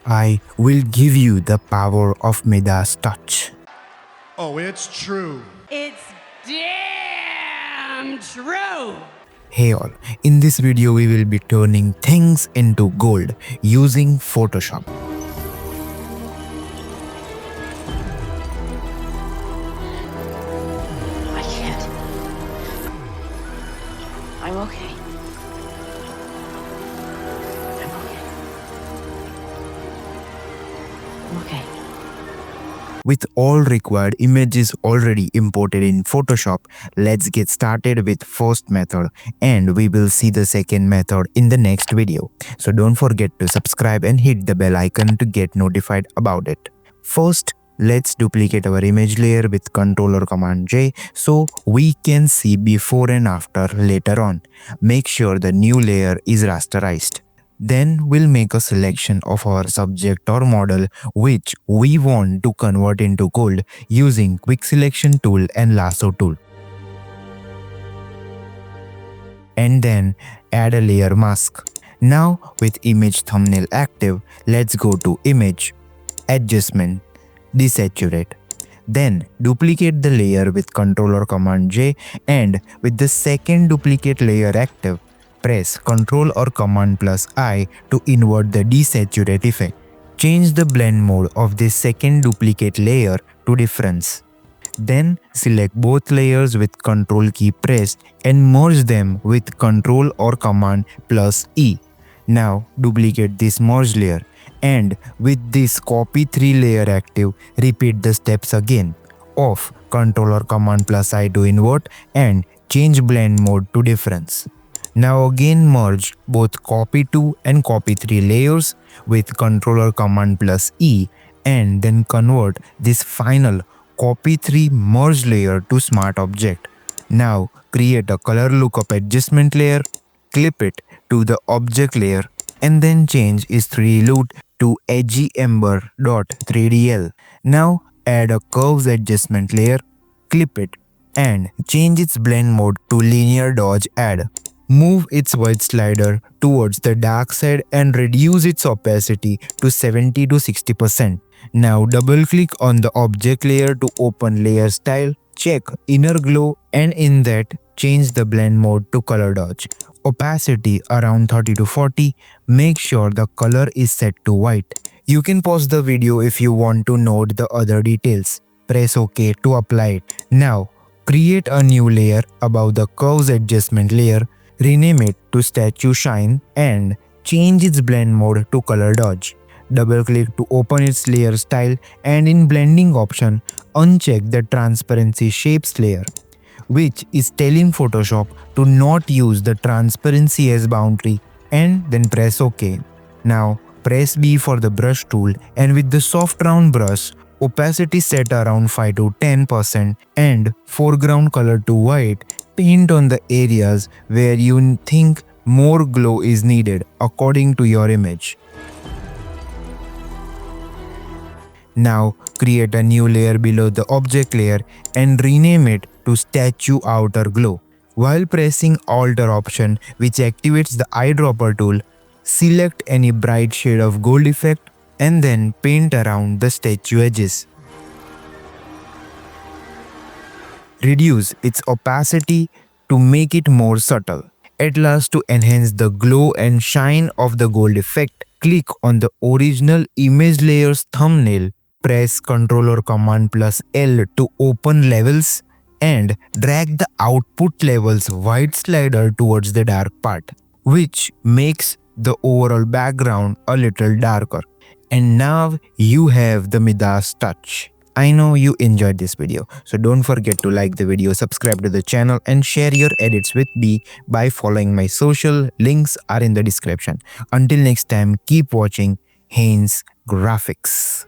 I will give you the power of Midas touch. Oh, it's true. It's damn true. Hey all, in this video we will be turning things into gold using Photoshop. I can't. I'm okay. I'm okay. With all required images already imported in Photoshop, let's get started with first method and we will see the second method in the next video. So don't forget to subscribe and hit the bell icon to get notified about it. First, let's duplicate our image layer with Ctrl or Command J so we can see before and after later on. Make sure the new layer is rasterized. Then we'll make a selection of our subject or model which we want to convert into gold using quick selection tool and lasso tool. And then add a layer mask. Now with image thumbnail active, let's go to image, adjustment, desaturate. Then duplicate the layer with Ctrl or Command J and with the second duplicate layer active, press Ctrl or Command plus I to invert the desaturate effect. Change the blend mode of this second duplicate layer to difference. Then select both layers with Ctrl key pressed and merge them with Ctrl or Command plus E. Now duplicate this merge layer and with this copy 3 layer active, repeat the steps again. Of Ctrl or Command plus I to invert and change blend mode to difference. Now again merge both copy 2 and copy 3 layers with Ctrl or Command plus E and then convert this final copy 3 merge layer to smart object. Now create a color lookup adjustment layer, clip it to the object layer and then change its 3D loot to edgy ember.3dl. Now add a curves adjustment layer, clip it and change its blend mode to linear dodge add. Move its white slider towards the dark side and reduce its opacity to 70 to 60%. Now double click on the object layer to open layer style, check inner glow and in that change the blend mode to color dodge. Opacity around 30 to 40, make sure the color is set to white. You can pause the video if you want to note the other details. Press OK to apply it. Now create a new layer above the curves adjustment layer. Rename it to Statue Shine and change its blend mode to color dodge. Double click to open its layer style and in blending option, uncheck the transparency shapes layer, which is telling Photoshop to not use the transparency as boundary and then press OK. Now press B for the brush tool and with the soft round brush, opacity set around 5 to 10% and foreground color to white. Paint on the areas where you think more glow is needed according to your image. Now create a new layer below the object layer and rename it to Statue Outer Glow. While pressing Alter option which activates the eyedropper tool, select any bright shade of gold effect and then paint around the statue edges. Reduce its opacity to make it more subtle. At last, to enhance the glow and shine of the gold effect, click on the original image layer's thumbnail, press Ctrl or Command plus L to open levels and drag the output level's white slider towards the dark part, which makes the overall background a little darker. And now you have the Midas touch. I know you enjoyed this video, so don't forget to like the video, subscribe to the channel and share your edits with me by following my social. Links are in the description. Until next time, keep watching Haynes Graphics.